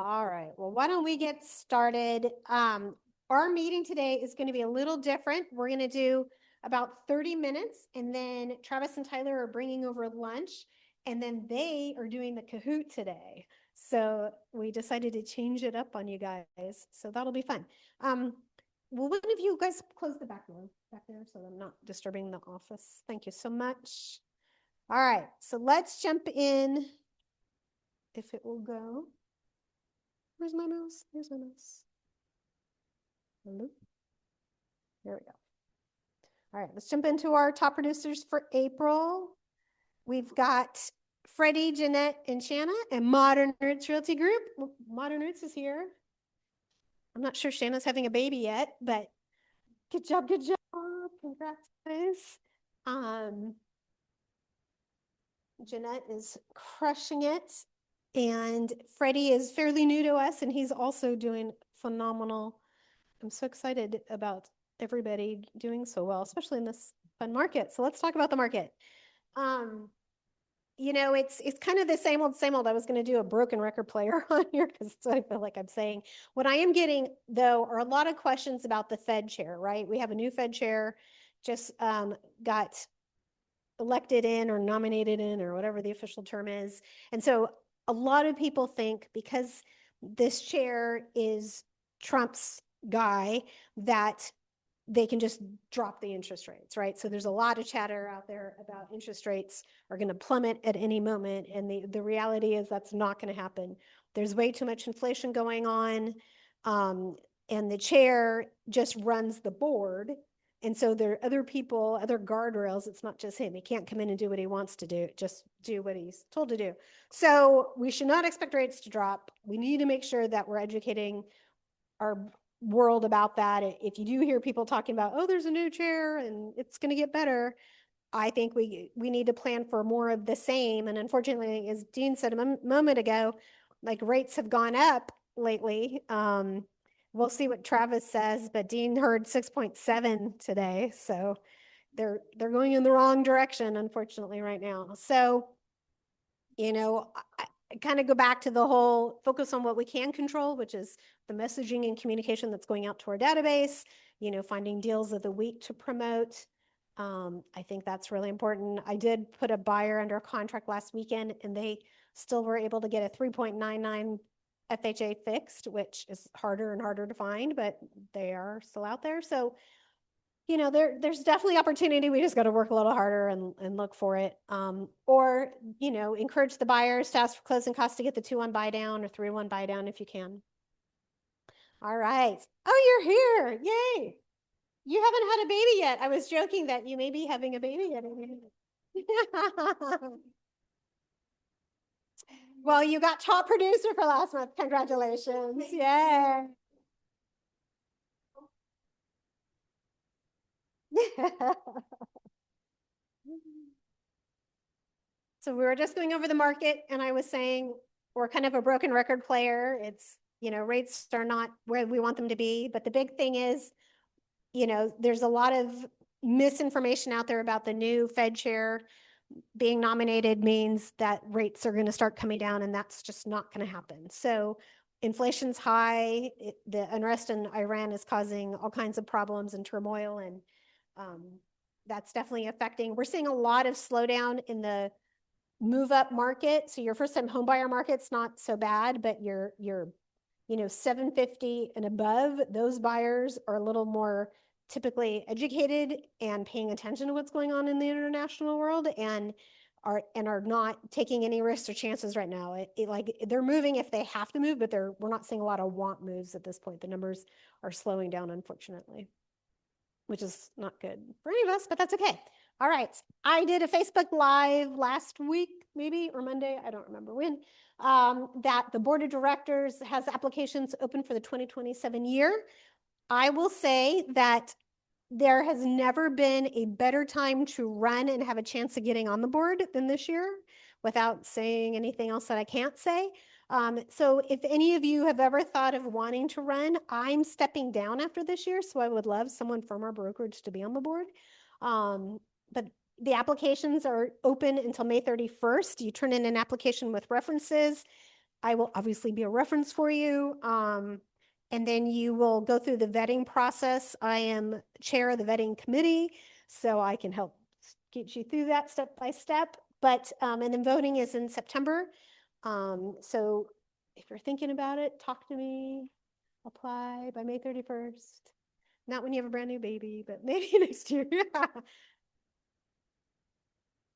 All right. Well, why don't we get started? Our meeting today is going to be a little different. We're going to do about 30 minutes, and then Travis and Tyler are bringing over lunch, and then they are doing the Kahoot today. So we decided to change it up on you guys. So that'll be fun. Will one of you guys close the back door back there so I'm not disturbing the office? Thank you so much. All right. So let's jump in if it will go. Where's my mouse? There's my mouse. Hello? There we go. All right, let's jump into our top producers for April. We've got Freddie, Jeanette, and Shanna, and Modern Roots Realty Group. Modern Roots is here. I'm not sure Shanna's having a baby yet, but good job, good job. Congrats, guys. Jeanette is crushing it. And Freddie is fairly new to us, and he's also doing phenomenal. I'm so excited about everybody doing so well, especially in this fun market. So let's talk about the market. It's kind of the same old, same old. I was going to do a broken record player on here because that's what I feel like I'm saying. What I am getting, though, are a lot of questions about the Fed chair, right? We have a new Fed chair, just got elected in or nominated in or whatever the official term is. And so a lot of people think because this chair is Trump's guy that they can just drop the interest rates, right? So there's a lot of chatter out there about interest rates are going to plummet at any moment. And the reality is that's not going to happen. There's way too much inflation going on. And the chair just runs the board. And so there are other people, other guardrails. It's not just him. He can't come in and do what he wants to do, just do what he's told to do. So we should not expect rates to drop. We need to make sure that we're educating our world about that. If you do hear people talking about, oh, there's a new chair and it's going to get better, I think we need to plan for more of the same. And unfortunately, as Dean said a moment ago, like rates have gone up lately. We'll see what Travis says, but Dean heard 6.7 today. So they're going in the wrong direction, unfortunately, right now. So, I kind of go back to the whole focus on what we can control, which is the messaging and communication that's going out to our database, finding deals of the week to promote. I think that's really important. I did put a buyer under contract last weekend, and they still were able to get a 3.99 FHA fixed, which is harder and harder to find, but they are still out there. So, there's definitely opportunity. We just got to work a little harder and look for it. Or, encourage the buyers to ask for closing costs to get the 2-1 buy down or 3-1 buy down if you can. All right. Oh, you're here. Yay. You haven't had a baby yet. I was joking that you may be having a baby yet. Well, you got top producer for last month. Congratulations. Yay. So we were just going over the market, and I was saying we're kind of a broken record player. It's, rates are not where we want them to be. But the big thing is, there's a lot of misinformation out there about the new Fed chair. Being nominated means that rates are going to start coming down, and that's just not going to happen. So inflation's high. The unrest in Iran is causing all kinds of problems and turmoil, and that's definitely affecting. We're seeing a lot of slowdown in the move up market. So your first time home buyer market's not so bad, but your 750 and above, those buyers are a little more typically educated and paying attention to what's going on in the international world and are not taking any risks or chances right now. Like they're moving if they have to move, but we're not seeing a lot of want moves at this point. The numbers are slowing down, unfortunately, which is not good for any of us, but that's okay. All right. I did a Facebook Live last week, maybe, or Monday, I don't remember when, that the board of directors has applications open for the 2027 year. I will say that there has never been a better time to run and have a chance of getting on the board than this year, without saying anything else that I can't say. So if any of you have ever thought of wanting to run, I'm stepping down after this year, so I would love someone from our brokerage to be on the board. But the applications are open until May 31st. You turn in an application with references. I will obviously be a reference for you. And then you will go through the vetting process. I am chair of the vetting committee, so I can help get you through that step by step. But, and then voting is in September. So if you're thinking about it, talk to me, apply by May 31st. Not when you have a brand new baby, but maybe next year.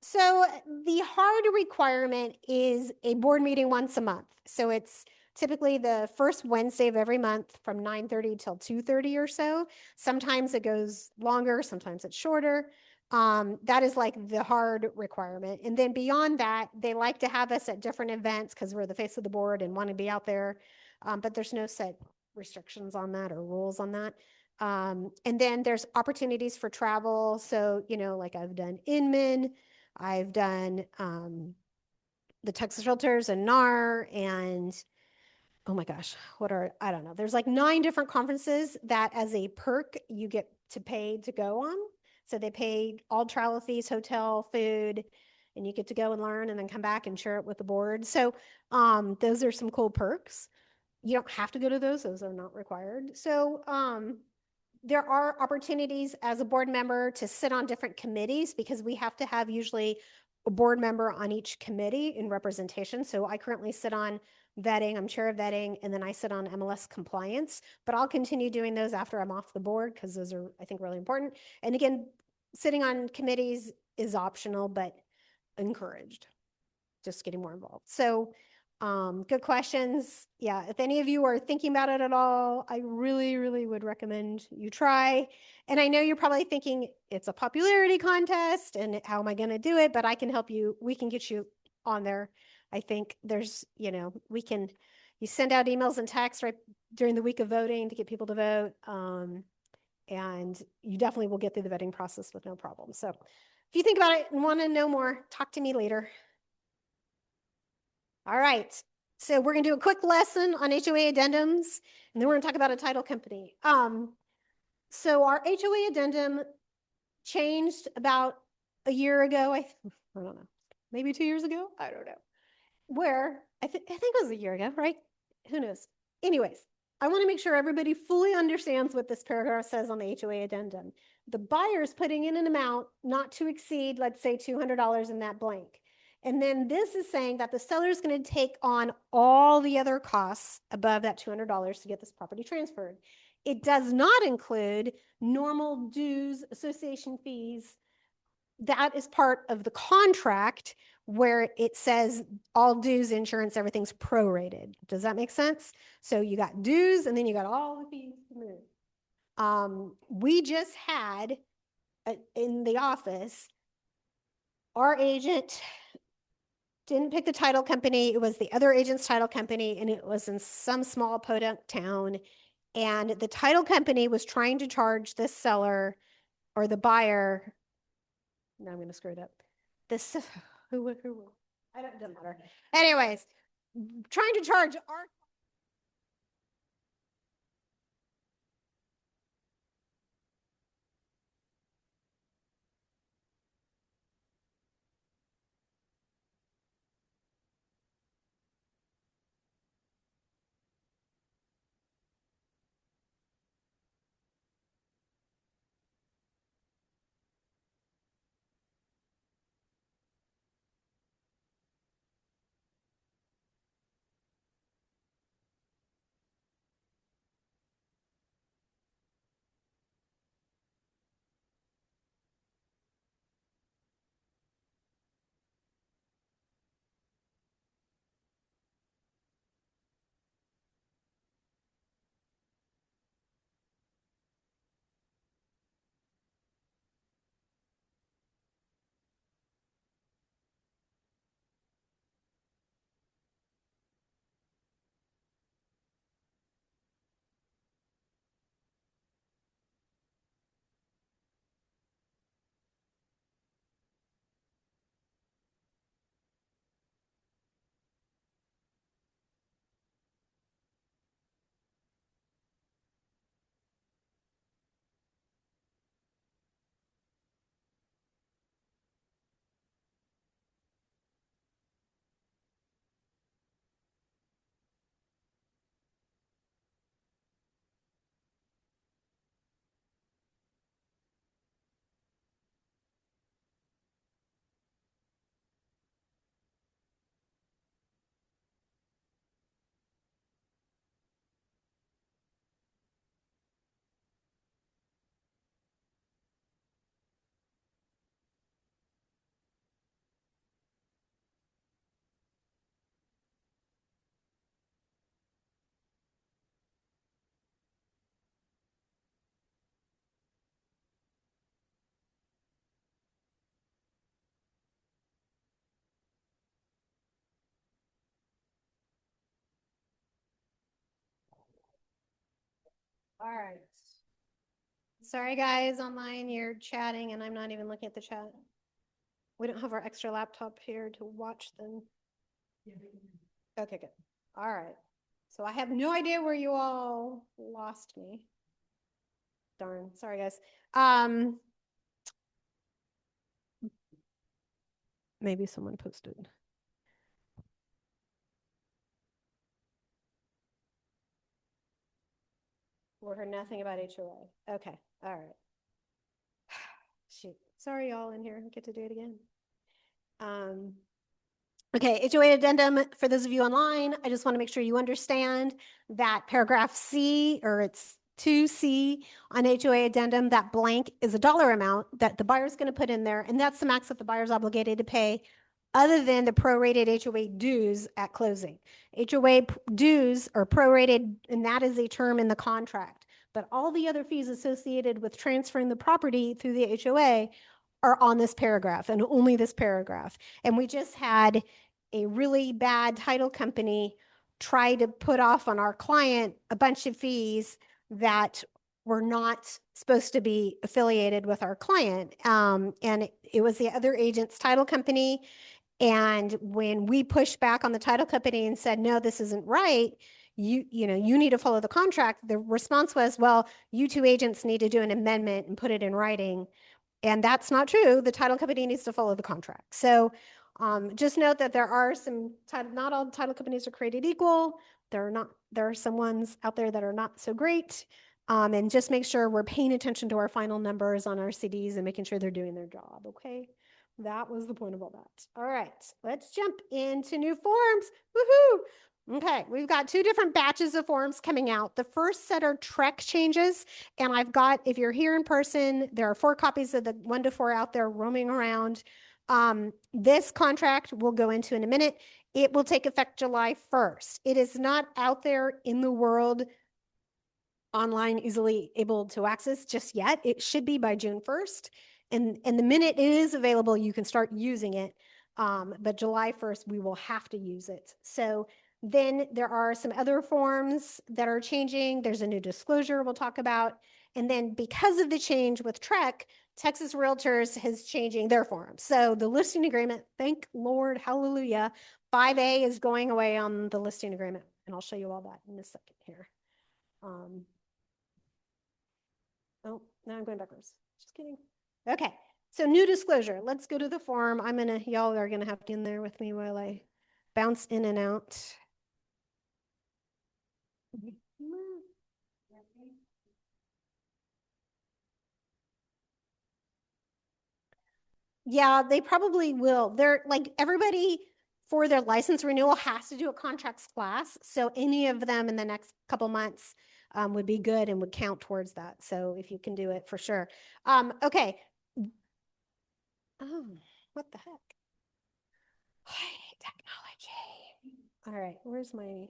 So the hard requirement is a board meeting once a month. So it's typically the first Wednesday of every month from 9:30 till 2:30 or so. Sometimes it goes longer, sometimes it's shorter. That is like the hard requirement. And then beyond that, they like to have us at different events because we're the face of the board and want to be out there. But there's no set restrictions on that or rules on that. And then there's opportunities for travel. So, like I've done Inman, I've done the Texas Realtors and NAR and oh my gosh, I don't know. There's like 9 different conferences that as a perk you get to pay to go on. So they pay all travel fees, hotel, food, and you get to go and learn and then come back and share it with the board. So those are some cool perks. You don't have to go to those are not required. So there are opportunities as a board member to sit on different committees because we have to have usually a board member on each committee in representation. So I currently sit on vetting, I'm chair of vetting, and then I sit on MLS compliance, but I'll continue doing those after I'm off the board because those are, I think, really important. And again, sitting on committees is optional, but encouraged, just getting more involved. So good questions. Yeah, if any of you are thinking about it at all, I really, really would recommend you try. And I know you're probably thinking it's a popularity contest and how am I going to do it? But I can help you. We can get you on there. I think there's, you send out emails and texts right during the week of voting to get people to vote. And you definitely will get through the vetting process with no problem. So if you think about it and want to know more, talk to me later. All right. So we're going to do a quick lesson on HOA addendums, and then we're going to talk about a title company. So our HOA addendum changed about a year ago. I don't know, maybe 2 years ago. I don't know. Where I think it was a year ago, right? Who knows? Anyways, I want to make sure everybody fully understands what this paragraph says on the HOA addendum. The buyer's putting in an amount not to exceed, let's say, $200 in that blank. And then this is saying that the seller is going to take on all the other costs above that $200 to get this property transferred. It does not include normal dues, association fees. That is part of the contract where it says all dues, insurance, everything's prorated. Does that make sense? So you got dues and then you got all the fees to move. We just had in the office, our agent didn't pick the title company. It was the other agent's title company, and it was in some small podunk town. And the title company was trying to charge this seller or the buyer. No, I'm going to screw it up. This, who, I don't, it doesn't matter. Anyways, trying to charge our All right. Sorry, guys, online, you're chatting and I'm not even looking at the chat. We don't have our extra laptop here to watch them. Okay, good. All right. So I have no idea where you all lost me. Darn. Sorry, guys. Maybe someone posted. We heard nothing about HOA. Okay. All right. Shoot. Sorry, y'all in here. I get to do it again. Okay, HOA addendum, for those of you online, I just want to make sure you understand that paragraph C, or it's 2C on HOA addendum, that blank is a dollar amount that the buyer's going to put in there, and that's the max that the buyer's obligated to pay other than the prorated HOA dues at closing. HOA dues are prorated, and that is a term in the contract. But all the other fees associated with transferring the property through the HOA are on this paragraph and only this paragraph. And we just had a really bad title company try to put off on our client a bunch of fees that were not supposed to be affiliated with our client. And it was the other agent's title company. And when we pushed back on the title company and said, no, this isn't right, you need to follow the contract. The response was, well, you two agents need to do an amendment and put it in writing. And that's not true. The title company needs to follow the contract. So just note that there are some, not all title companies are created equal. There are some ones out there that are not so great. And just make sure we're paying attention to our final numbers on our CDs and making sure they're doing their job, okay? That was the point of all that. All right, let's jump into new forms. Woohoo! Okay, we've got two different batches of forms coming out. The first set are TREC changes, and I've got, if you're here in person, there are 4 copies of the 1 to 4 out there roaming around. This contract we'll go into in a minute. It will take effect July 1st. It is not out there in the world online, easily able to access just yet. It should be by June 1st. And the minute it is available, you can start using it. But July 1st, we will have to use it. So then there are some other forms that are changing. There's a new disclosure we'll talk about. And then because of the change with TREC, Texas Realtors is changing their forms. So the listing agreement, thank Lord, hallelujah, 5A is going away on the listing agreement. And I'll show you all that in a second here. Oh, now I'm going backwards. Just kidding. Okay, so new disclosure. Let's go to the form. Y'all are gonna have to get in there with me while I bounce in and out. Yeah, they probably will. They're like everybody for their license renewal has to do a contracts class. So any of them in the next couple months would be good and would count towards that. So if you can do it for sure. Okay. Oh, what the heck? I hate technology. All right, where's my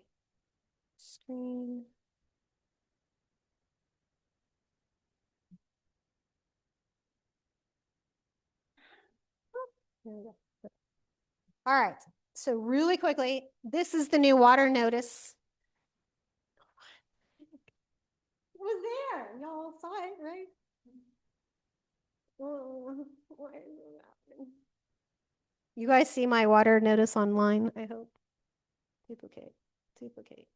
screen? There we go. All right, so really quickly, this is the new water notice. It was there. Y'all saw it, right? Oh, why is it happening? You guys see my water notice online, I hope. Duplicate, duplicate.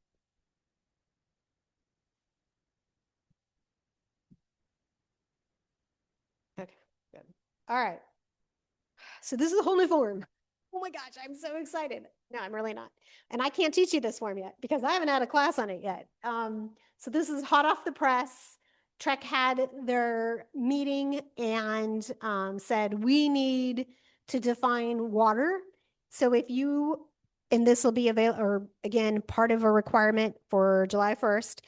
Okay, good. All right. So this is a whole new form. Oh my gosh, I'm so excited. No, I'm really not. And I can't teach you this form yet because I haven't had a class on it yet. So this is hot off the press. Trek had their meeting and said, we need to define water. So if you, and this will be available, or again, part of a requirement for July 1st,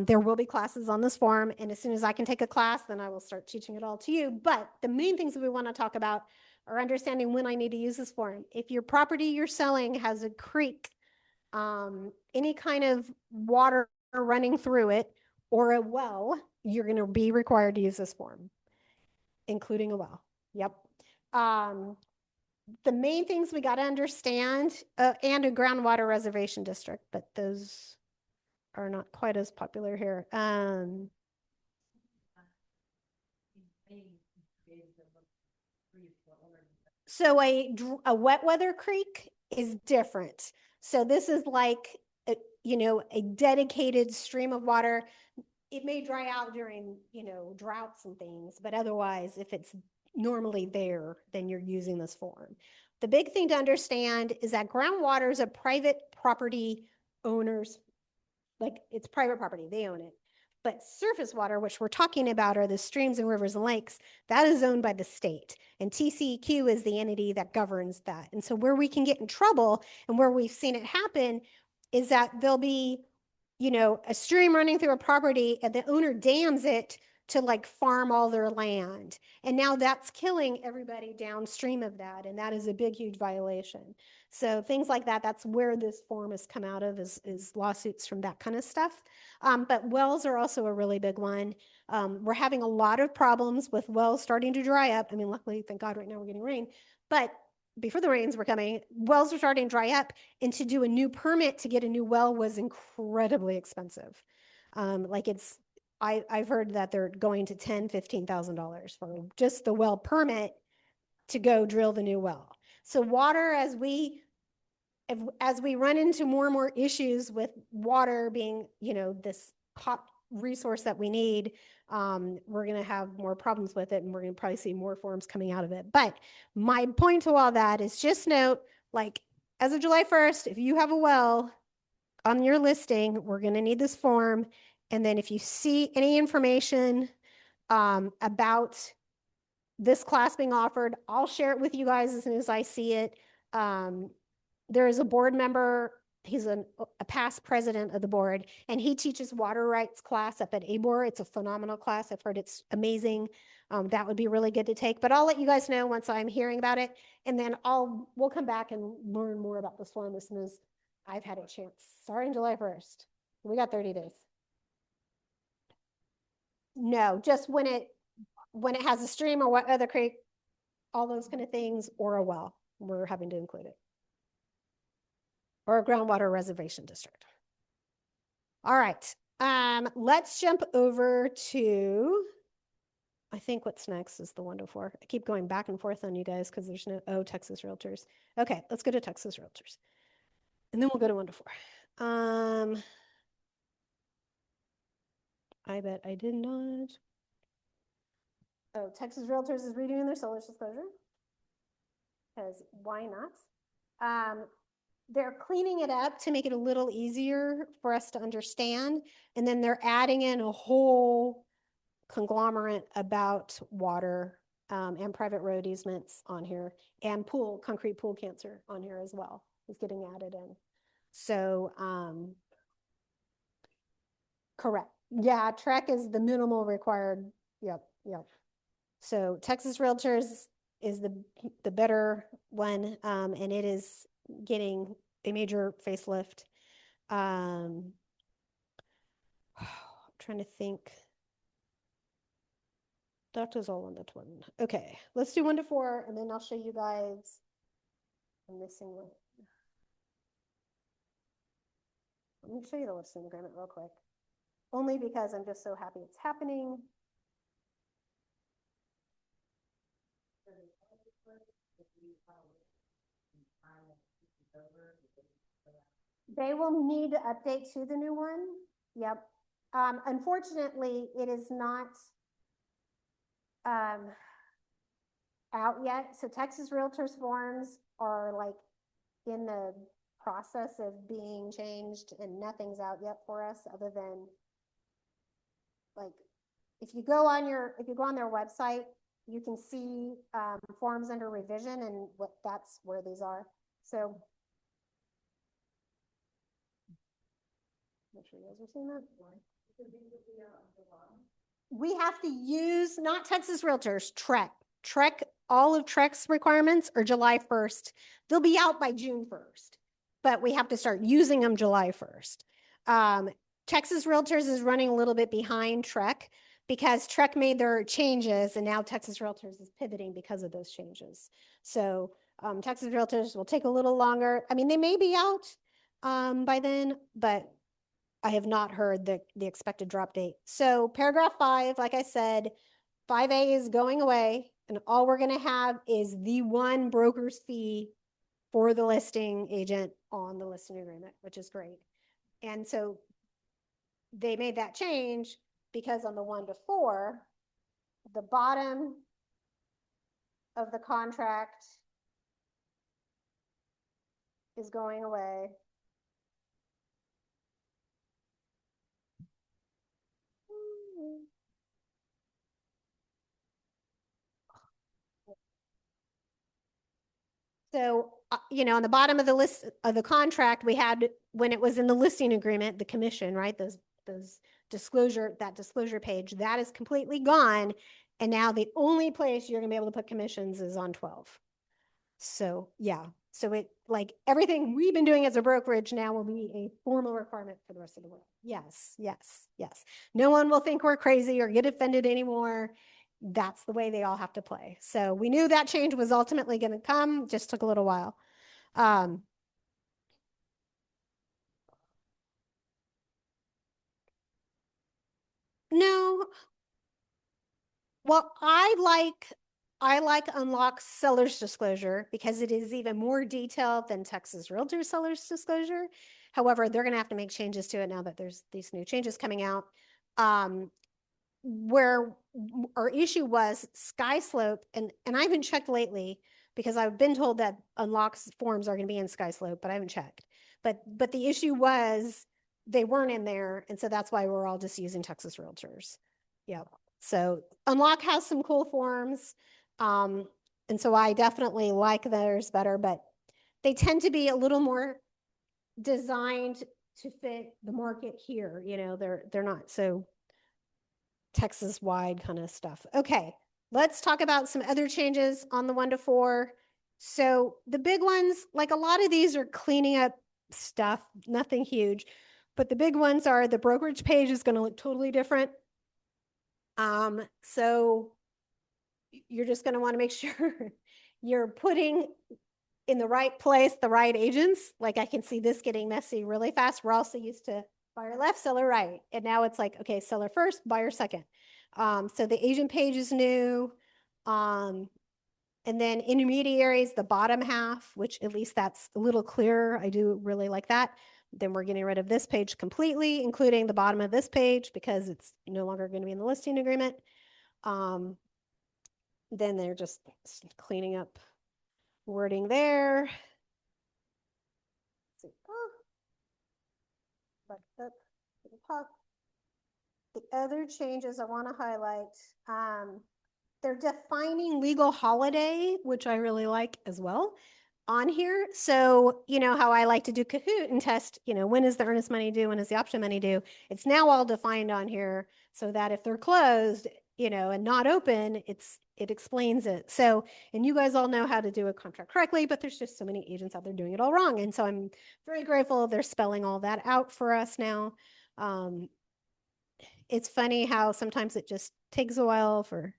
there will be classes on this form. And as soon as I can take a class, then I will start teaching it all to you. But the main things that we want to talk about or understanding when I need to use this form. If your property you're selling has a creek, any kind of water running through it, or a well, you're going to be required to use this form, including a well. Yep. The main things we got to understand, and a groundwater reservation district, but those are not quite as popular here. So a wet weather creek is different. So this is like, a dedicated stream of water. It may dry out during, droughts and things, but otherwise, if it's normally there, then you're using this form. The big thing to understand is that groundwater is a private property owner's, like it's private property, they own it. But surface water, which we're talking about, are the streams and rivers and lakes, that is owned by the state. And TCEQ is the entity that governs that. And so where we can get in trouble and where we've seen it happen is that there'll be, a stream running through a property and the owner dams it to like farm all their land. And now that's killing everybody downstream of that. And that is a big, huge violation. So things like that, that's where this form has come out of, is lawsuits from that kind of stuff. But wells are also a really big one. We're having a lot of problems with wells starting to dry up. I mean, luckily, thank God right now we're getting rain. But before the rains were coming, wells were starting to dry up, and to do a new permit to get a new well was incredibly expensive. I've heard that they're going to $10,000-$15,000 for just the well permit to go drill the new well. So water, as we run into more and more issues with water being, this hot resource that we need, we're going to have more problems with it, and we're going to probably see more forms coming out of it. But my point to all that is just note, like, as of July 1st, if you have a well on your listing, we're going to need this form. And then if you see any information about this class being offered, I'll share it with you guys as soon as I see it. There is a board member, he's a past president of the board, and he teaches water rights class up at ABOR. It's a phenomenal class. I've heard it's amazing. That would be really good to take, but I'll let you guys know once I'm hearing about it. And then we'll come back and learn more about this form as soon as I've had a chance. Starting July 1st. We got 30 days. No, just when it has a stream or what other creek, all those kind of things, or a well, we're having to include it. Or a groundwater reservation district. All right. Let's jump over to, I think what's next is the 1 to 4. I keep going back and forth on you guys because there's no, Texas Realtors. Okay, let's go to Texas Realtors. And then we'll go to 1 to 4. I bet I did not. Oh, Texas Realtors is redoing their solar disclosure. Because why not? They're cleaning it up to make it a little easier for us to understand. And then they're adding in a whole conglomerate about water and private road easements on here, and concrete pool cancer on here as well is getting added in. So, correct. Yeah, TREC is the minimal required. Yep. So Texas Realtors is the better one, and it is getting a major facelift. I'm trying to think. That was all on that one. Okay, let's do 1 to 4, and then I'll show you guys the missing one. Let me show you the listing agreement real quick. Only because I'm just so happy it's happening. They will need to update to the new one. Yep. Unfortunately, it is not out yet. So Texas Realtors forms are like in the process of being changed, and nothing's out yet for us other than like, if you go on their website, you can see forms under revision, and that's where these are. So make sure you guys are seeing that. We have to use, not Texas Realtors, TREC, all of TREC's requirements are July 1st. They'll be out by June 1st, but we have to start using them July 1st. Texas Realtors is running a little bit behind TREC because TREC made their changes, and now Texas Realtors is pivoting because of those changes. So Texas Realtors will take a little longer. I mean, they may be out by then, but I have not heard the expected drop date. So paragraph 5, like I said, 5A is going away, and all we're going to have is the one broker's fee for the listing agent on the listing agreement, which is great. And so they made that change because on the 1 to 4, the bottom of the contract is going away. So, on the bottom of the list of the contract, we had, when it was in the listing agreement, the commission, right? Those that disclosure page, that is completely gone. And now the only place you're gonna be able to put commissions is on 12. So, yeah. So it, like, everything we've been doing as a brokerage now will be a formal requirement for the rest of the world. Yes, yes, yes. No one will think we're crazy or get offended anymore. That's the way they all have to play. So we knew that change was ultimately going to come, just took a little while. No, well, I like Unlock seller's disclosure because it is even more detailed than Texas Realtor seller's disclosure. However, they're going to have to make changes to it now that there's these new changes coming out. Where our issue was Sky Slope, and I haven't checked lately because I've been told that Unlock's forms are going to be in Sky Slope, but I haven't checked. But the issue was they weren't in there, and so that's why we're all just using Texas Realtors. Yeah. So Unlock has some cool forms. And so I definitely like theirs better, but they tend to be a little more designed to fit the market here. They're not so Texas wide kind of stuff. Okay, let's talk about some other changes on the 1 to 4. So the big ones, like a lot of these are cleaning up stuff, nothing huge, but the big ones are the brokerage page is going to look totally different. So you're just going to want to make sure you're putting in the right place the right agents. Like I can see this getting messy really fast. We're also used to buyer left, seller right. And now it's like, okay, seller first, buyer second. So the agent page is new. And then intermediaries, the bottom half, which at least that's a little clearer. I do really like that. Then we're getting rid of this page completely, including the bottom of this page because it's no longer going to be in the listing agreement. Then they're just cleaning up wording there. But the other changes I want to highlight, they're defining legal holiday, which I really like as well on here. So, you know how I like to do Kahoot and test, when is the earnest money due? When is the option money due? It's now all defined on here so that if they're closed, and not open, it explains it. So, and you guys all know how to do a contract correctly, but there's just so many agents out there doing it all wrong. And so I'm very grateful they're spelling all that out for us now. It's funny how sometimes it just takes a while for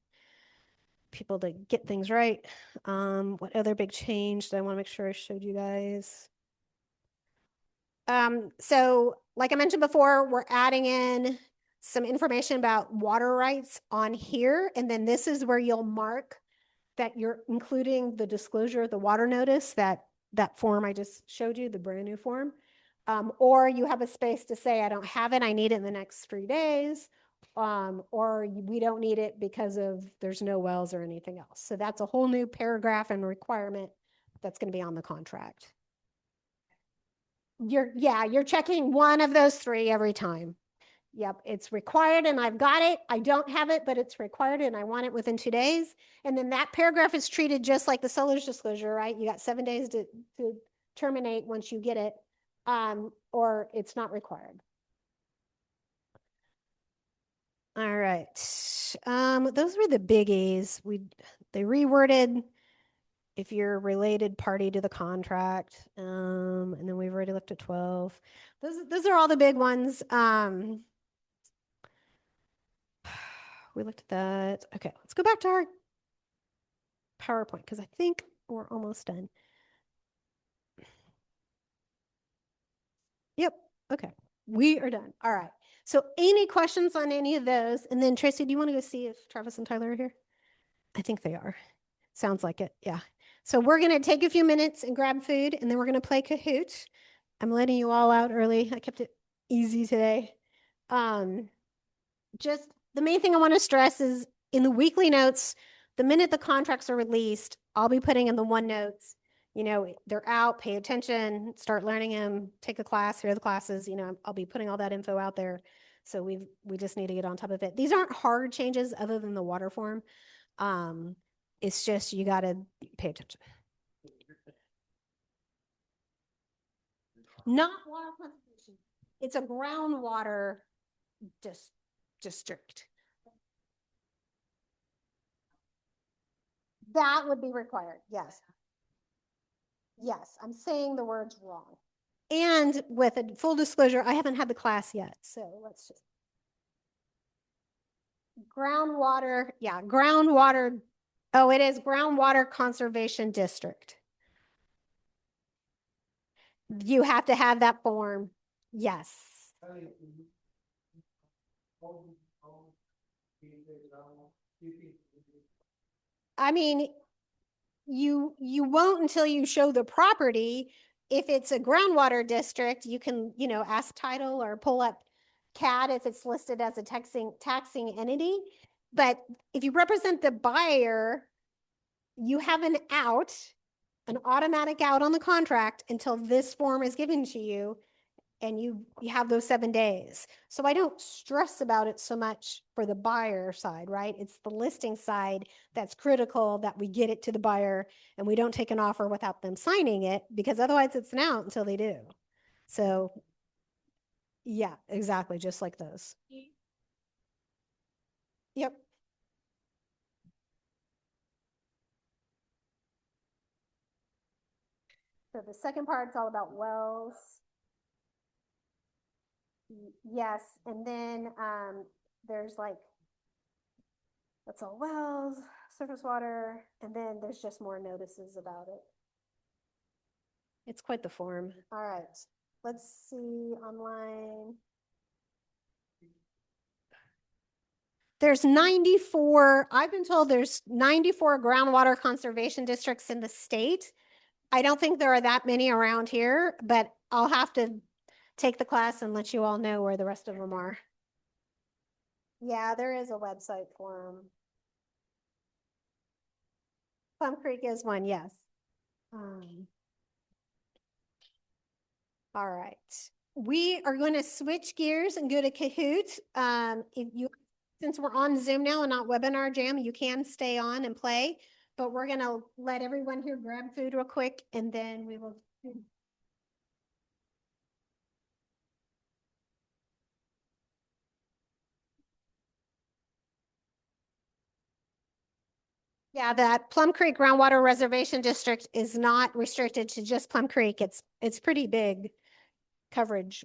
people to get things right. What other big change do I want to make sure I showed you guys? So like I mentioned before, we're adding in some information about water rights on here. And then this is where you'll mark that you're including the disclosure of the water notice, that form I just showed you, the brand new form. Or you have a space to say, I don't have it, I need it in the next 3 days. Or we don't need it because of there's no wells or anything else. So that's a whole new paragraph and requirement that's going to be on the contract. You're checking one of those 3 every time. Yep, it's required and I've got it. I don't have it, but it's required and I want it within 2 days. And then that paragraph is treated just like the seller's disclosure, right? You got 7 days to terminate once you get it, or it's not required. All right. Those were the biggies. They reworded if you're a related party to the contract. And then we've already looked at 12. Those are all the big ones. We looked at that. Okay, let's go back to our PowerPoint because I think we're almost done. Yep. Okay. We are done. All right. So any questions on any of those? And then Tracy, do you want to go see if Travis and Tyler are here? I think they are. Sounds like it. Yeah. So we're going to take a few minutes and grab food, and then we're going to play Kahoot. I'm letting you all out early. I kept it easy today. Um, just the main thing I want to stress is in the weekly notes, the minute the contracts are released, I'll be putting in the one notes, they're out, pay attention, start learning them, take a class, here are the classes, I'll be putting all that info out there. So we just need to get on top of it. These aren't hard changes other than the water form. It's just, you got to pay attention. Not water conservation. It's a groundwater district. That would be required. Yes. Yes, I'm saying the words wrong. And with a full disclosure, I haven't had the class yet. So let's just. Groundwater. Yeah, groundwater. Oh, it is groundwater conservation district. You have to have that form. Yes. I mean, you won't until you show the property. If it's a groundwater district, you can, ask title or pull up CAD if it's listed as a taxing entity. But if you represent the buyer, you have an automatic out on the contract until this form is given to you, and you have those 7 days. So I don't stress about it so much for the buyer side, right? It's the listing side that's critical, that we get it to the buyer and we don't take an offer without them signing it, because otherwise it's an out until they do. So yeah, exactly. Just like those. Yep. So the second part's all about wells. Yes. And then there's like, that's all wells, surface water, and then there's just more notices about it. It's quite the form. All right, let's see online. There's 94, I've been told there's 94 groundwater conservation districts in the state. I don't think there are that many around here, but I'll have to take the class and let you all know where the rest of them are. Yeah, there is a website for them. Plum Creek is one, yes. All right. We are going to switch gears and go to Kahoot. Since we're on Zoom now and not Webinar Jam, you can stay on and play, but we're going to let everyone here grab food real quick, and then we will. Yeah, that Plum Creek Groundwater Reservation District is not restricted to just Plum Creek. It's pretty big coverage.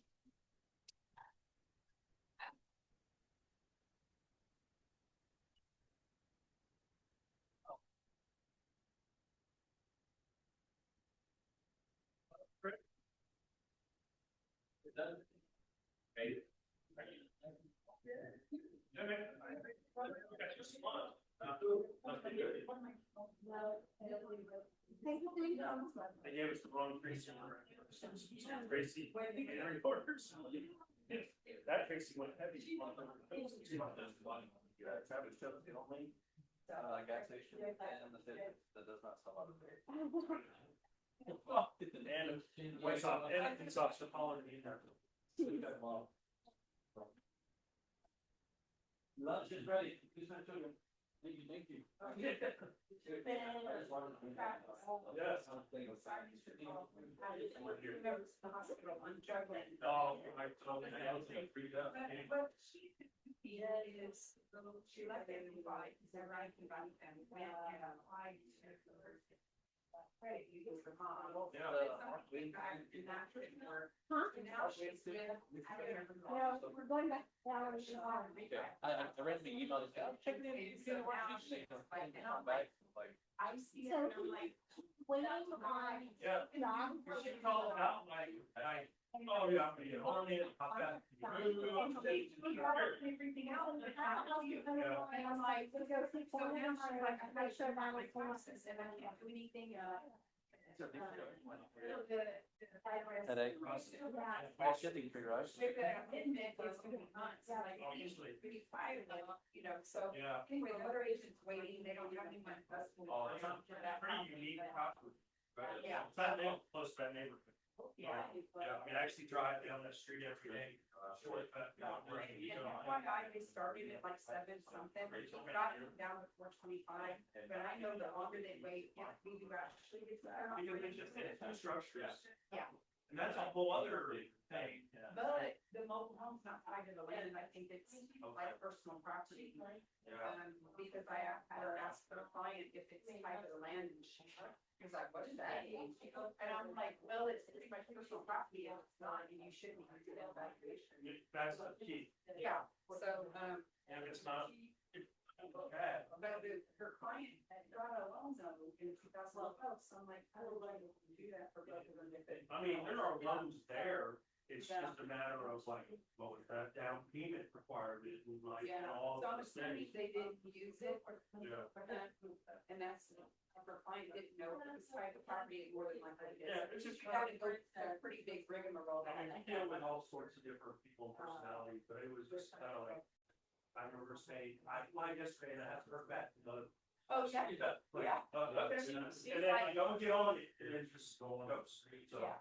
I gave us the wrong Tracy. Tracy. That Tracy went heavy. Travis showed the only gas station and the city that does not sell out of there. And White Sox and Sox to Holland. Lunch is ready. Thank you. Thank you. Yes. Oh, I totally freaked out. We're going back. I read the email. Check it in. waiting on. Yeah. John. You should call it out, like, oh, yeah, I'm gonna on it, hop back. Everything else. And I'm like, so now she's like, I'm not sure if I'm like, process and I can't do anything, Headache. Yeah. Well, shit, you can figure out. Oh, usually. You know, so Yeah. anyway, the other agent's waiting, they don't have anyone else. Oh, it's a pretty unique property. Right? Yeah. It's not close to that neighborhood. Yeah. Yeah, I actually drive down that street every day, shortcut. And FYI, they started at like 7 something, got it down to 4:25, but I know the longer they wait, we do actually get that. Because it's just, it's new structures. Yeah. And that's a whole other thing. But the mobile home's not tied to the land, I think it's like personal property. Yeah. Because I had her ask her client if it's tied to the land, and she was like, what is that? And I'm like, well, it's pretty much personal property, and it's not, and you shouldn't use it in evaluation. That's the key. Yeah, so, And if it's not, it's bad. but her client had got a loan zone in 2012, so I'm like, I would like to do that for both of them if it. I mean, there are loans there. It's just a matter of like, what was that down payment required? It was like Yeah, all so I'm the assuming things. they didn't use it. Yeah. And that's, her client didn't know it was tied to property more than likely it is. Yeah, it's just You had to go through a pretty big rigmarole. I mean, we deal with all sorts of different people and personalities, but it was just kind of like, I remember saying, I applied yesterday and I haven't heard back. Oh, yeah. Yeah. And then I don't get on it, and it just goes. So, Yeah.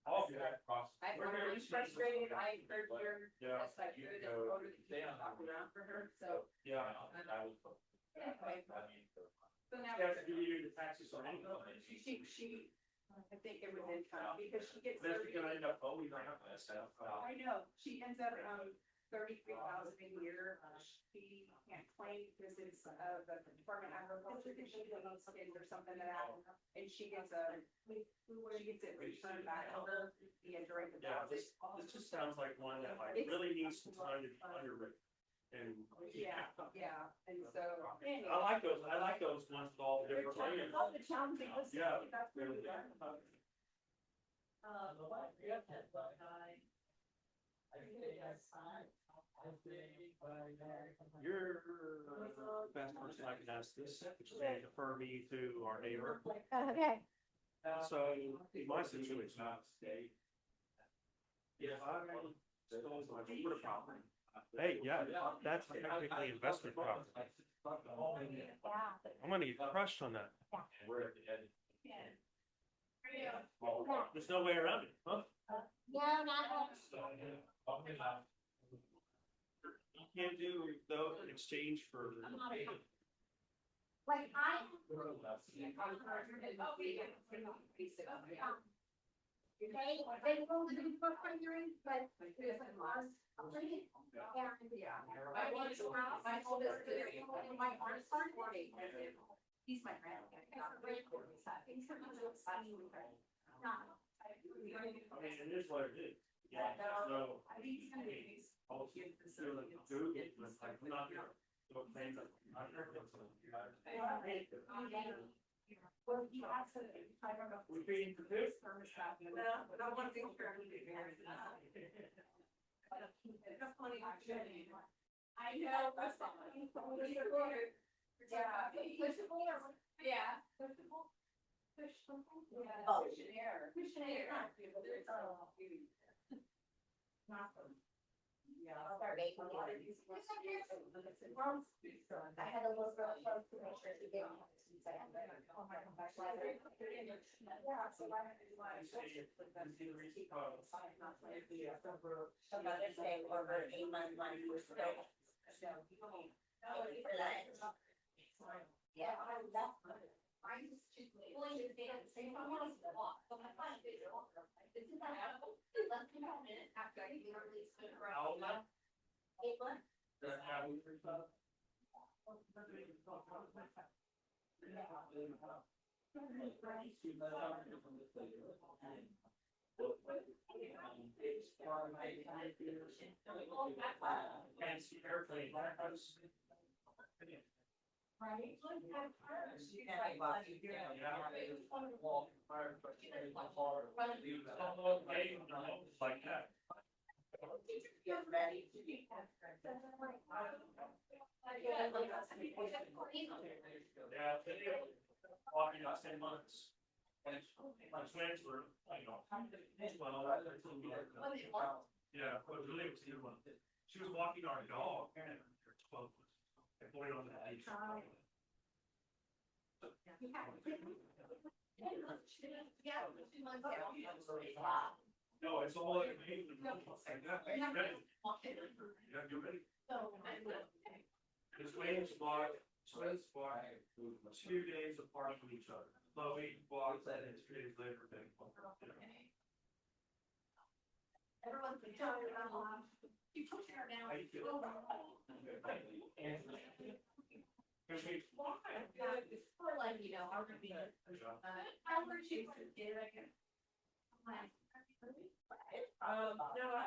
all good. I'm really frustrated, I heard your, Yeah. that's like good, and over the people talk around for her, so. Yeah. Anyway, so now. She has to give you the taxes on income. She, I think it was income, because she gets. That's because I end up owing my stuff. I know, she ends up, 33,000 a year, she can't claim because it's, the Department of Agriculture, because she didn't know something or something that happened. And she gets it returned back to her, during the Yeah, process. this just sounds like one that like really needs some time to be underwritten. And. Yeah, and so. I like those ones with all the different layers. All the challenging, Yeah. that's really good. You're the best person I can ask this, which is gonna defer me to our neighbor. Okay, So, in my situation. If I stole my neighbor's property. Hey, yeah, that's technically investment property. I'm gonna get crushed on that. There's no way around it, huh? no, not. You can't do though in exchange for. Like I. They will do for figuring, but. He's my friend. I mean, it is what it is. Yeah, so. I'll keep this doing it, but like, I'm not gonna. Go claim it. I'm not gonna- Well, he asked her, I don't know. We being for this? No, but I want to think for everything. I know, that's not. Yeah. Pushable or? Yeah. Pushable. Push something? Yeah. Oh. Push an air. Push an air. Yeah. I'll start making it. I had a little girl close to make sure she didn't. Oh my gosh. Yeah, so I had to do my. Mother's Day over 8 months, we're still. Yeah, that's. I just choose. Well, you didn't say I wanted to walk, but I thought it was. This is not less than a minute after I literally stood around. 8 months. That's how we were taught. Fancy airplane. Right? Like that. Get ready to be. Yeah, walking out 10 months. My twins were, you know, 12, 13 years old. Yeah, but really was the one. She was walking our dog and her 12 was. I put it on the leash. No, it's all like me. Yeah, you're ready. His waves walk, twins walk 2 days apart from each other. Chloe walks and 3 days later. Ben walks. Everyone's been talking about, you push her down. How you feel? It's for like, you know, our being, I heard you did, I guess. No, I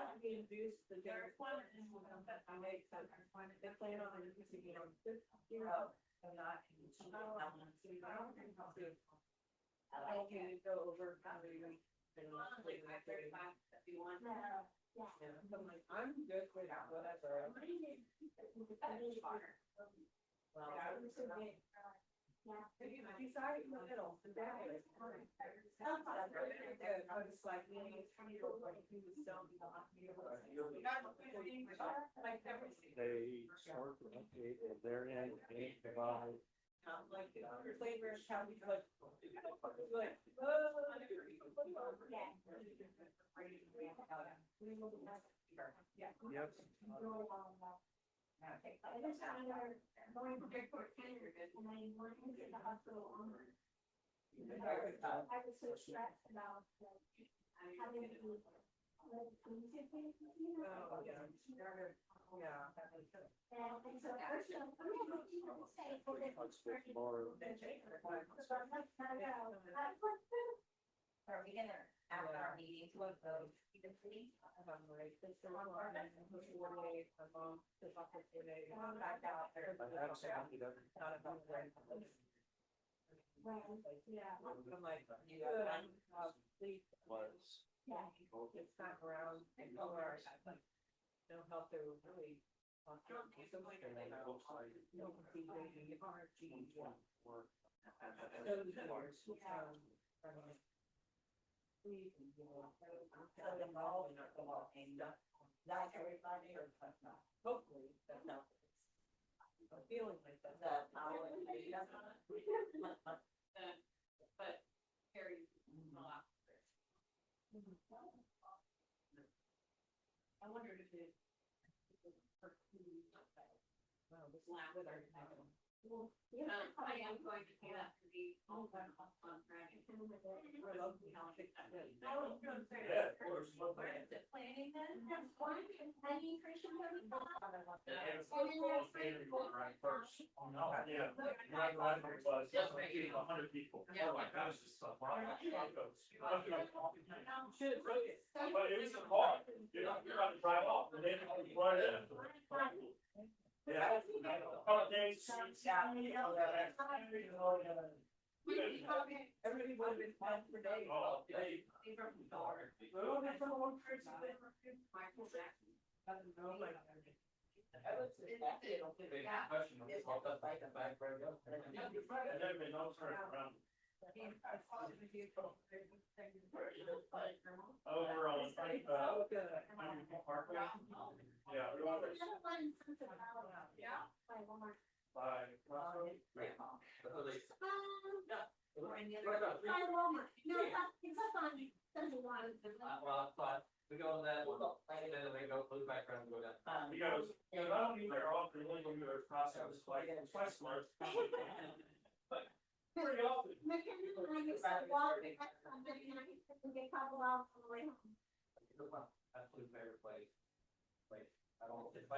haven't introduced the Derek one, and I make some, they plan on introducing, you know, this year, and not. I can go over how we. I'm good with whatever. Well, decided in the middle, and that was fine. I was like, man, it's funny, like, he was still. They start to update at their end, they provide. Like, the flavor, how we like. Yep. Every time they're going to big court cancer, and I went into the hospital on. I was so stressed about having to. And so first, I'm gonna say for this. Are we gonna, after our meeting, to vote even city? Yeah. I'm like, good, sleep. Was. Yeah. It's not around and color, but no help to really. Hopefully, that's not. I'm feeling like that. But Harry. I wondered if it. Well, this lab with our. I am going to do that to be on Friday. We're looking how I think that is. I was gonna say. Yeah, of course. Where is it planning then? Any Christian Right first. Oh, no. Yeah. Right, it was, just like 100 people. Oh my gosh, it's so hard. Should, But it was a car, you're not to drive off, and then you run it. Yeah. Days. everybody would have been fine for days. Oh, they. Michael Jackson. I don't know, like. And then they don't turn around. Over on, Parkway. Yeah. we were There's another one in Sunset Valley. Yeah. By Walmart. By. Or any other. By Walmart. No, it's up on Sunset Valley. We go on that, and then we go blue background, go down. Because I don't need their off, they're legal to their process, like, it's my smart. But, pretty often. McKenna and I used to walk, that's something, and I used to get couple out on the way home. Absolute favorite place. Like, I don't. Thank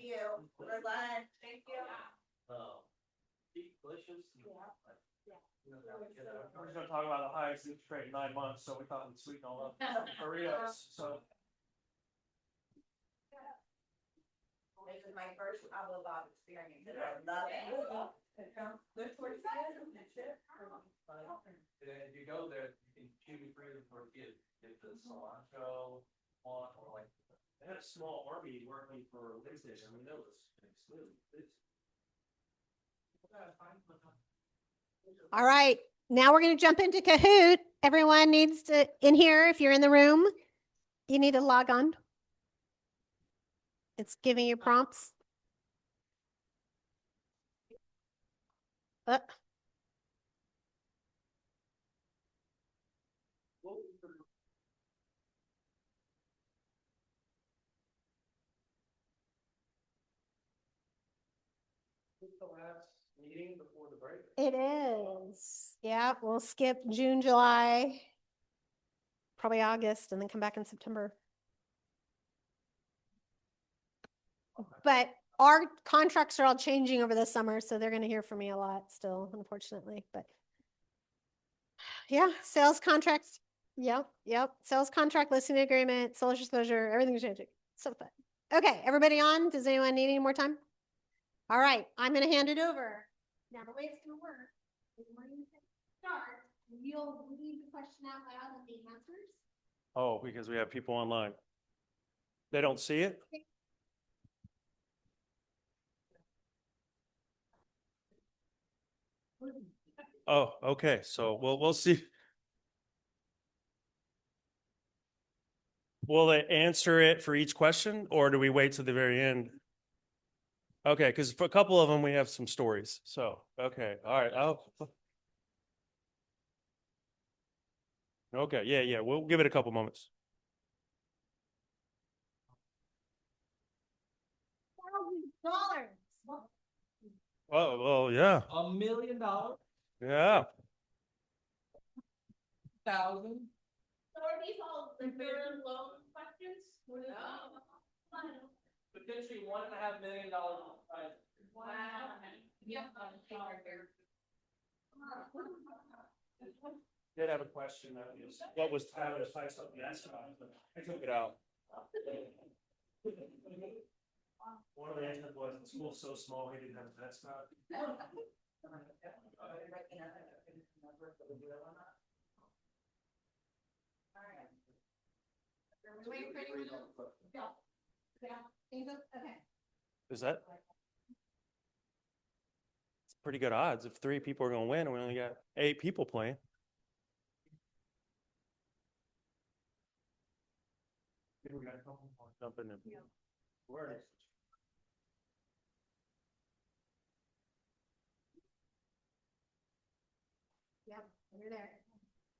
you for lunch. Thank you. Delicious. We're just gonna talk about the highest interest rate in 9 months, so we thought we'd sweeten all up for reals, so. This is my my first travel log experience, and I love it. Good for you. And if you go there, you can choose freedom for kids, get the cilantro one or like. They had a small army working for Wednesday. I mean, that was smooth. All right, now we're going to jump into Kahoot. Everyone needs to, in here, if you're in the room, you need to log on. It's giving you prompts. Uh, The last meeting before the break. It is. Yeah, we'll skip June, July, probably August, and then come back in September. But our contracts are all changing over the summer, so they're going to hear from me a lot still, unfortunately. But yeah, sales contracts. Yep. Sales contract, listing agreement, social disclosure, everything's changing. So fun. Okay, everybody on? Does anyone need any more time? All right, I'm going to hand it over. Now, the way it's going to work is when you start, you'll read the question out loud and the answers. Oh, because we have people online. They don't see it? Oh, okay. So we'll see. Will they answer it for each question or do we wait till the very end? Okay, because for a couple of them, we have some stories. So, okay. All right. Okay. Yeah. We'll give it a couple moments. $1,000. Oh, well, yeah. $1 million? Yeah. 1,000? So are these all return loan questions? Potentially $1.5 million. Wow. Yep. Did have a question that was, what was Tyler's price of the astronaut? I took it out. One of the answers was the school's so small, he didn't have a desktop. Wait for anyone else? Okay. Is that? It's pretty good odds if 3 people are going to win and we only got 8 people playing. We got a couple more. Jump in there. Where is? Yep, you're there.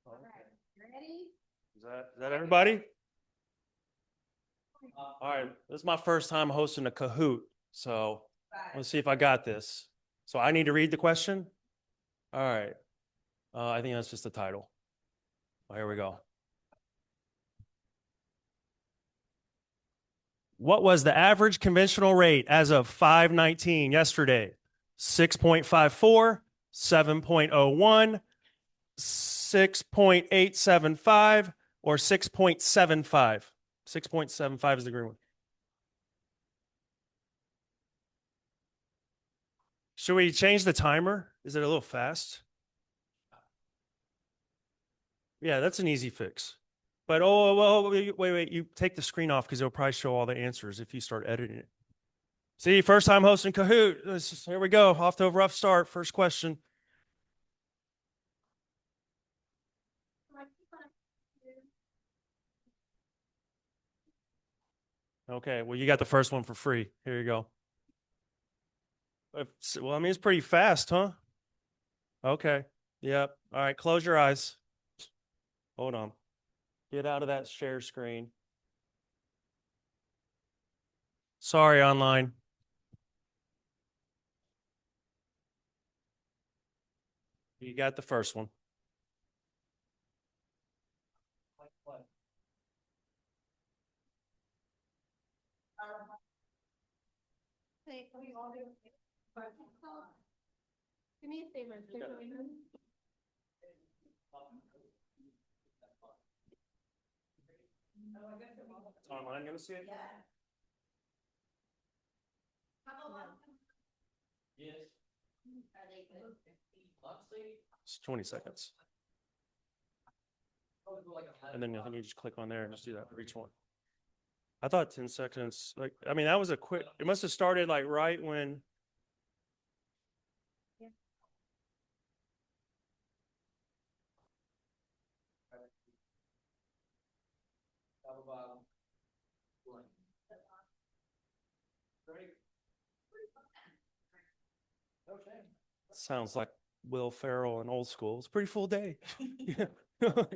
All right, you ready? Is that everybody? All right, this is my first time hosting a Kahoot, so let's see if I got this. So I need to read the question? All right. I think that's just the title. Oh, here we go. What was the average conventional rate as of 5/19 yesterday? 6.54, 7.01, 6.875, or 6.75? 6.75 is the green one. Should we change the timer? Is it a little fast? Yeah, that's an easy fix. But well, wait, you take the screen off because it'll probably show all the answers if you start editing it. See, first time hosting Kahoot. Here we go. Off to a rough start. First question. Okay, well, you got the first one for free. Here you go. Well, I mean, it's pretty fast, huh? Okay. Yep. All right, close your eyes. Hold on. Get out of that share screen. Sorry, online. You got the first one. Hey, can we all do it? Do me a favor. Is online gonna see it? Yes. Honestly. It's 20 seconds. And then I think you just click on there and just do that for each one. I thought 10 seconds, like, I mean, that was a quick, it must have started like right when. Sounds like Will Ferrell and Old School. It's a pretty full day. Yeah. All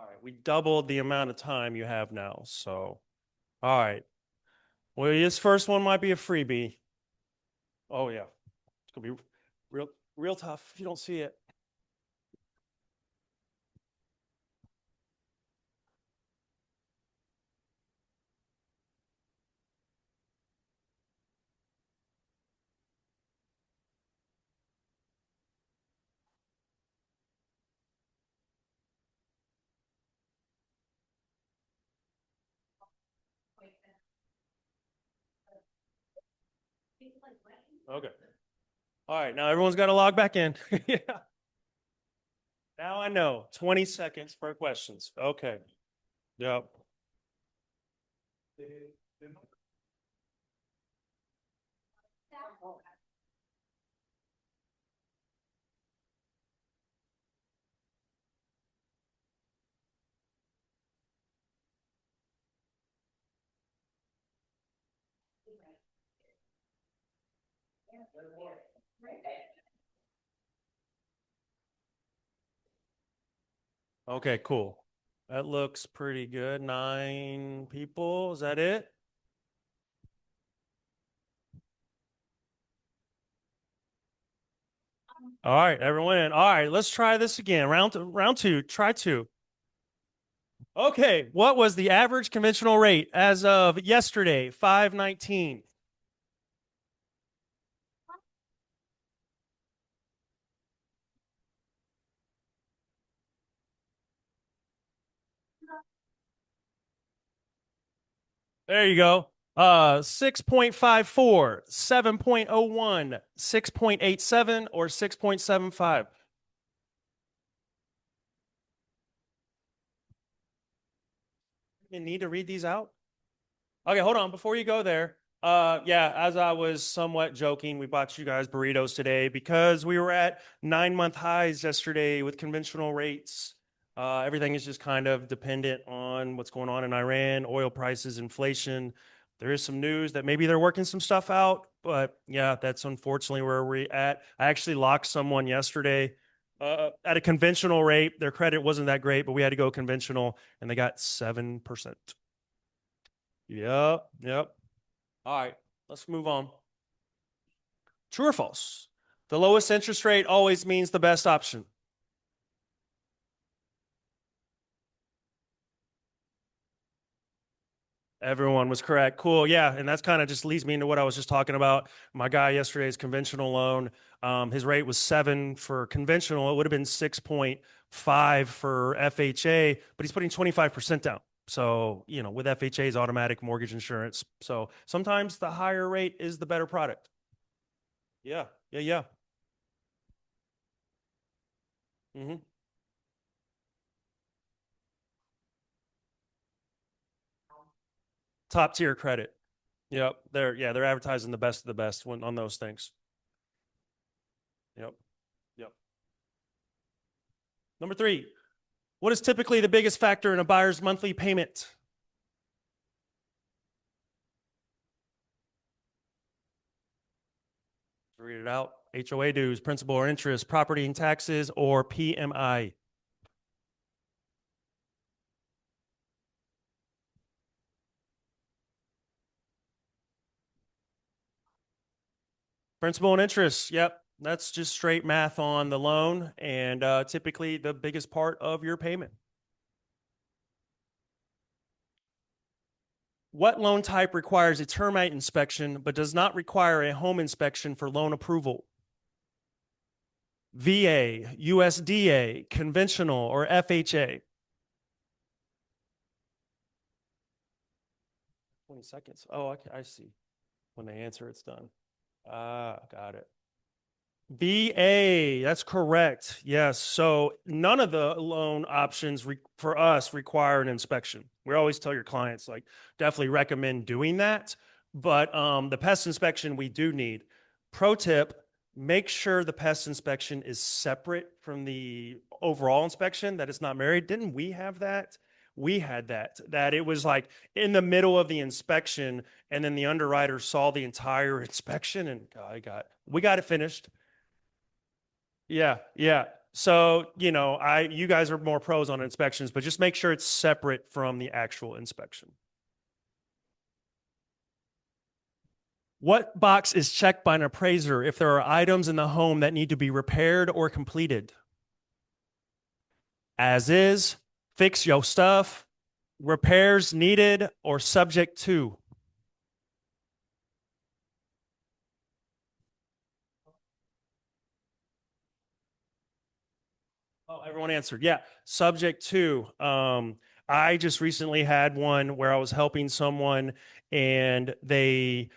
right, we doubled the amount of time you have now. So, all right. Well, this first one might be a freebie. Oh yeah, it's gonna be real tough if you don't see it. Okay. All right, now everyone's got to log back in. Yeah. Now I know. 20 seconds per questions. Okay. Yep. Okay, cool. That looks pretty good. 9 people. Is that it? All right, everyone in. All right, let's try this again. Round two. Try two. Okay, what was the average conventional rate as of yesterday, 5/19? There you go. 6.54, 7.01, 6.87, or 6.75. You need to read these out? Okay, hold on. Before you go there, yeah, as I was somewhat joking, we bought you guys burritos today because we were at 9-month highs yesterday with conventional rates. Everything is just kind of dependent on what's going on in Iran, oil prices, inflation. There is some news that maybe they're working some stuff out, but yeah, that's unfortunately where we're at. I actually locked someone yesterday at a conventional rate. Their credit wasn't that great, but we had to go conventional, and they got 7%. Yep, yep. All right, let's move on. True or false? The lowest interest rate always means the best option. Everyone was correct. Cool. Yeah. And that's kind of just leads me into what I was just talking about. My guy yesterday's conventional loan, his rate was 7 for conventional. It would have been 6.5 for FHA, but he's putting 25% down. So, you know, with FHA's automatic mortgage insurance. So sometimes the higher rate is the better product. Yeah. Yeah. Yeah. Mm-hmm. Top tier credit. Yep. They're advertising the best of the best on those things. Yep. Yep. Number 3. What is typically the biggest factor in a buyer's monthly payment? Read it out. HOA dues, principal or interest, property and taxes, or PMI. Principal and interest. Yep. That's just straight math on the loan and typically the biggest part of your payment. What loan type requires a termite inspection but does not require a home inspection for loan approval? VA, USDA, conventional, or FHA? 20 seconds. Oh, okay, I see. When they answer, it's done. Ah, got it. VA, that's correct. Yes. So none of the loan options for us require an inspection. We always tell your clients, like, definitely recommend doing that. But the pest inspection we do need. Pro tip, make sure the pest inspection is separate from the overall inspection, that it's not married. Didn't we have that? We had that it was like in the middle of the inspection, and then the underwriter saw the entire inspection and we got it finished. Yeah, yeah. So, you guys are more pros on inspections, but just make sure it's separate from the actual inspection. What box is checked by an appraiser if there are items in the home that need to be repaired or completed? As is, fix your stuff, repairs needed, or subject to? Oh, everyone answered. Yeah. Subject to. I just recently had one where I was helping someone and they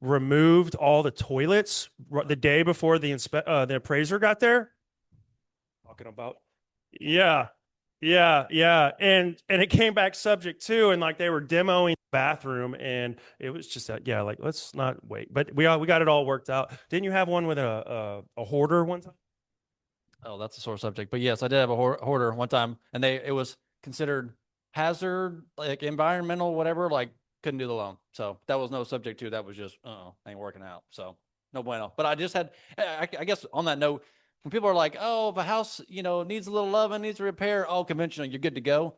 removed all the toilets the day before the appraiser got there. Talking about. Yeah. Yeah, yeah. And it came back subject to, and like they were demoing the bathroom, and it was just that, yeah, like let's not wait. But we got it all worked out. Didn't you have one with a hoarder one time? Oh, that's a sore subject. But yes, I did have a hoarder one time, and it was considered hazard, like environmental, whatever. Like couldn't do the loan, so that was no subject to. That was just ain't working out. So no bueno. But I just had, I guess on that note, when people are like, oh, if a house needs a little love and needs a repair, oh, conventional, you're good to go.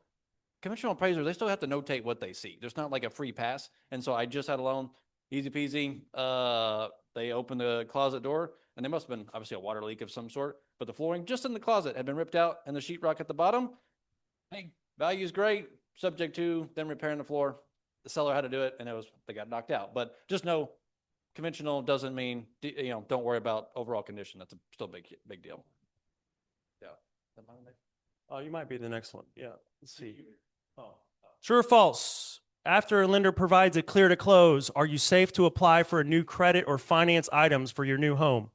Conventional appraisers, they still have to notate what they see. There's not like a free pass. And so I just had a loan, easy peasy. They opened the closet door, and there must have been obviously a water leak of some sort, but the flooring just in the closet had been ripped out and the sheetrock at the bottom. Hey, value's great, subject to them repairing the floor. The seller had to do it, and they got knocked out. But just know, conventional doesn't mean don't worry about overall condition. That's still a big deal. Yeah. Oh, you might be the next one. Yeah. Let's see. Oh. True or false? After a lender provides a clear to close, are you safe to apply for a new credit or finance items for your new home?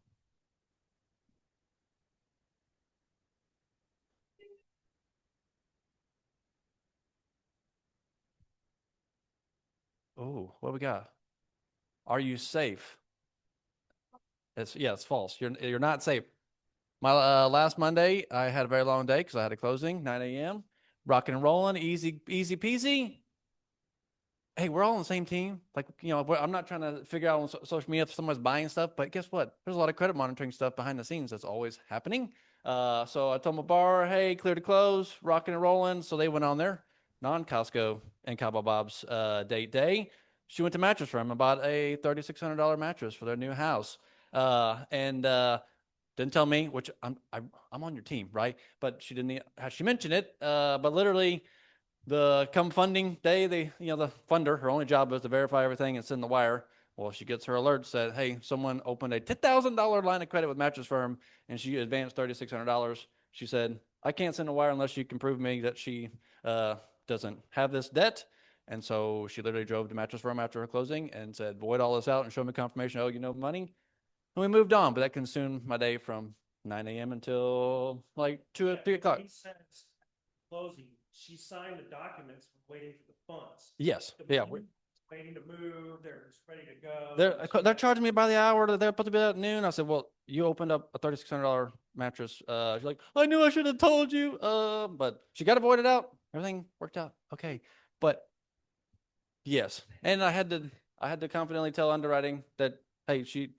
Oh, what we got? Are you safe? It's false. You're not safe. My last Monday, I had a very long day because I had a closing, 9 a.m. Rocking and rolling, easy peasy. Hey, we're all on the same team. Like, I'm not trying to figure out on social media if someone's buying stuff, but guess what? There's a lot of credit monitoring stuff behind the scenes that's always happening. So I told my borrower, hey, clear to close, rocking and rolling. So they went on their non-Costco and Cowboy Bob's date day. She went to Mattress Firm and bought a $3,600 mattress for their new house. And didn't tell me, which I'm on your team, right? But she didn't. She mentioned it, but literally the come funding day, the funder, her only job was to verify everything and send the wire. Well, she gets her alert that, hey, someone opened a $10,000 line of credit with Mattress Firm, and she advanced $3,600. She said, I can't send a wire unless you can prove me that she doesn't have this debt. And so she literally drove to Mattress Firm after her closing and said, void all this out and show me confirmation, money. And we moved on, but that consumed my day from 9 a.m. until like 2 or 3 o'clock. Closing. She signed the documents, waiting for the funds. Yes. Yeah. Waiting to move. They're just ready to go. They're charging me by the hour. They're supposed to be at noon. I said, well, you opened up a $3,600 mattress. She's like, I knew I should have told you. But she got it voided out. Everything worked out. Okay. But yes. And I had to confidently tell underwriting that, hey, she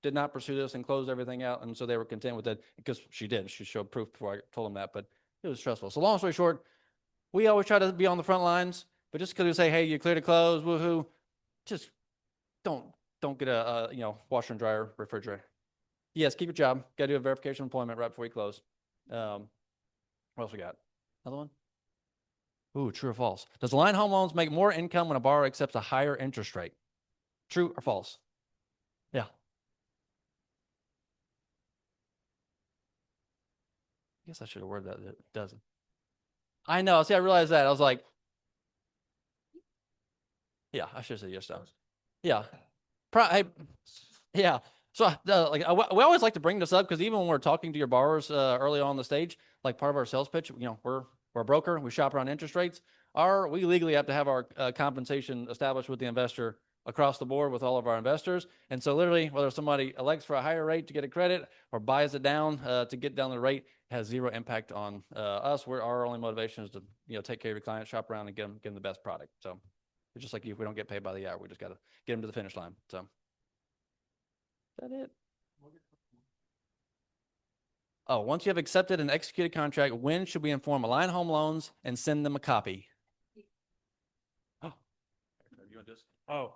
did not pursue this and close everything out. And so they were content with it because she did. She showed proof before I told them that, but it was stressful. So long story short, we always try to be on the front lines, but just because we say, hey, you clear to close, woohoo, just don't get a washer and dryer, refrigerator. Yes, keep your job. Got to do a verification of employment right before you close. What else we got? Another one? Ooh, true or false? Does Line Home Loans make more income when a borrower accepts a higher interest rate? True or false? Yeah. I guess I should have worded that. It doesn't. I know. See, I realized that. I was like, yeah, I should have said yes. Though. Yeah. Hey, yeah. So, we always like to bring this up because even when we're talking to your borrowers early on the stage, like part of our sales pitch, we're a broker. We shop around interest rates. We legally have to have our compensation established with the investor across the board with all of our investors. And so, literally, whether somebody elects for a higher rate to get a credit or buys it down to get down the rate, has zero impact on us. Our only motivation is to take care of your client, shop around, and get them the best product. So, it's just like you, we don't get paid by the hour. We just got to get them to the finish line. So, is that it? Oh, once you have accepted and executed contract, when should we inform Align Home Loans and send them a copy? Oh, Oh,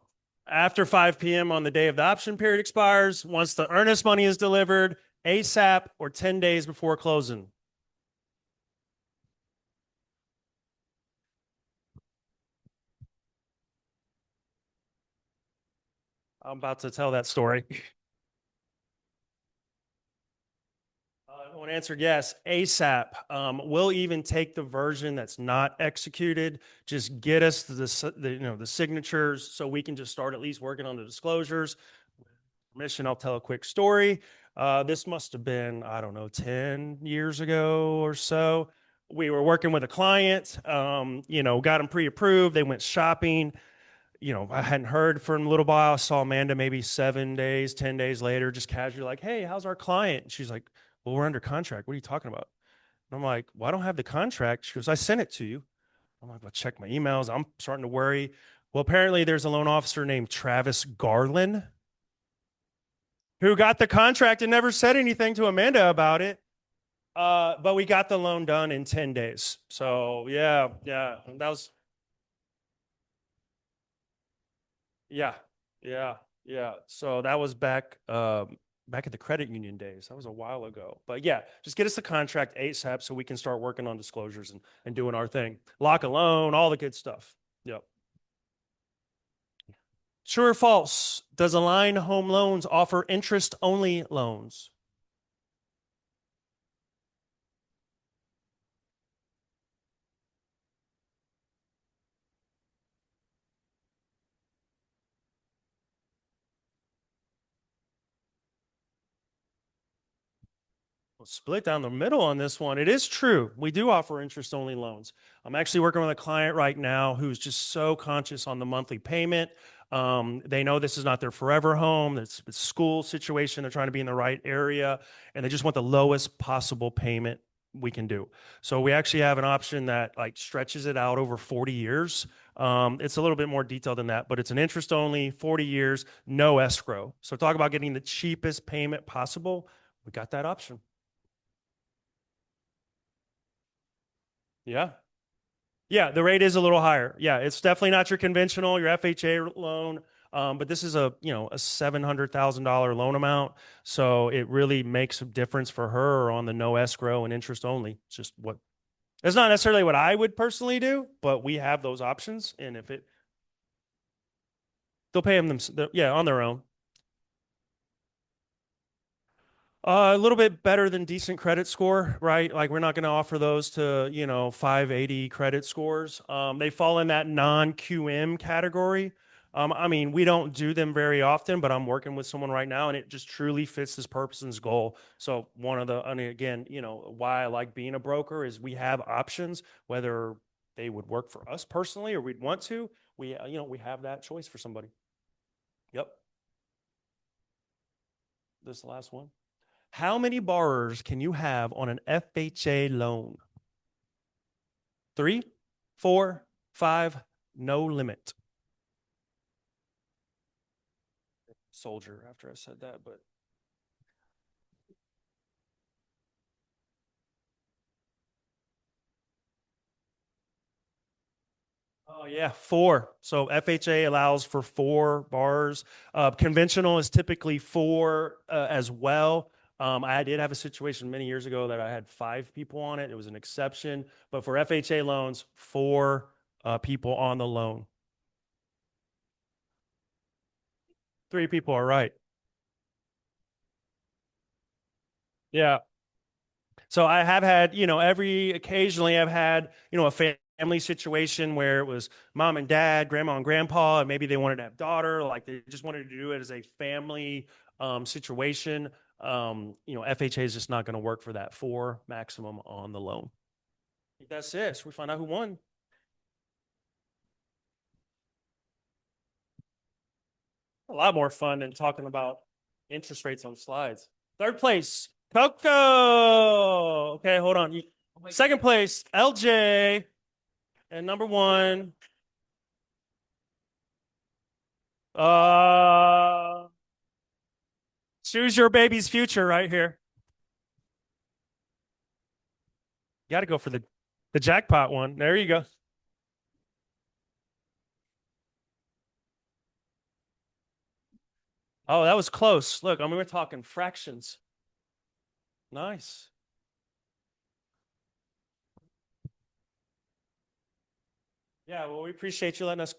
after 5 p.m. on the day of the option period expires, once the earnest money is delivered, ASAP, or 10 days before closing. I'm about to tell that story. Everyone answered yes, ASAP. We'll even take the version that's not executed. Just get us the signatures so we can just start at least working on the disclosures. Permission, I'll tell a quick story. This must have been, I don't know, 10 years ago or so. We were working with a client, got them pre-approved. They went shopping. I hadn't heard for a little while. I saw Amanda maybe 7 days, 10 days later, just casually like, hey, how's our client? And she's like, well, we're under contract. What are you talking about? And I'm like, well, I don't have the contract. She goes, I sent it to you. I'm like, well, check my emails. I'm starting to worry. Well, apparently there's a loan officer named Travis Garland who got the contract and never said anything to Amanda about it. But we got the loan done in 10 days. So yeah, that was, yeah. So that was back at the credit union days. That was a while ago. But yeah, just get us the contract ASAP so we can start working on disclosures and doing our thing. Lock a loan, all the good stuff. Yep. True or false? Does Align Home Loans offer interest-only loans? Well, split down the middle on this one. It is true. We do offer interest-only loans. I'm actually working with a client right now who's just so conscious on the monthly payment. They know this is not their forever home. It's a school situation. They're trying to be in the right area, and they just want the lowest possible payment we can do. So we actually have an option that like stretches it out over 40 years. It's a little bit more detailed than that, but it's an interest-only 40 years, no escrow. So talk about getting the cheapest payment possible. We got that option. Yeah. Yeah, the rate is a little higher. Yeah, it's definitely not your conventional, your FHA loan. But this is a $700,000 loan amount. So it really makes a difference for her on the no escrow and interest only. It's not necessarily what I would personally do, but we have those options. And they'll pay them, on their own. A little bit better than decent credit score, right? Like we're not going to offer those to, 580 credit scores. They fall in that non-QM category. I mean, we don't do them very often, but I'm working with someone right now and it just truly fits this person's goal. So again, why I like being a broker is we have options, whether they would work for us personally or we'd want to, we have that choice for somebody. Yep. This is the last one. How many borrowers can you have on an FHA loan? 3, 4, 5, no limit. Soldier after I said that, but. Oh yeah, 4. So FHA allows for 4 borrowers. Conventional is typically 4 as well. I did have a situation many years ago that I had 5 people on it. It was an exception, but for FHA loans, 4 people on the loan. 3 people are right. Yeah. So I have had, occasionally I've had, a family situation where it was mom and dad, grandma and grandpa, and maybe they wanted to have daughter, like they just wanted to do it as a family situation. FHA is just not going to work for that. 4 maximum on the loan. I think that's it. So we find out who won. A lot more fun than talking about interest rates on slides. 3rd place, Coco. Okay, hold on. 2nd place, LJ. And number 1, choose your baby's future right here. You got to go for the jackpot one. There you go. Oh, that was close. Look, I mean, we're talking fractions. Nice. Yeah, well, we appreciate you letting us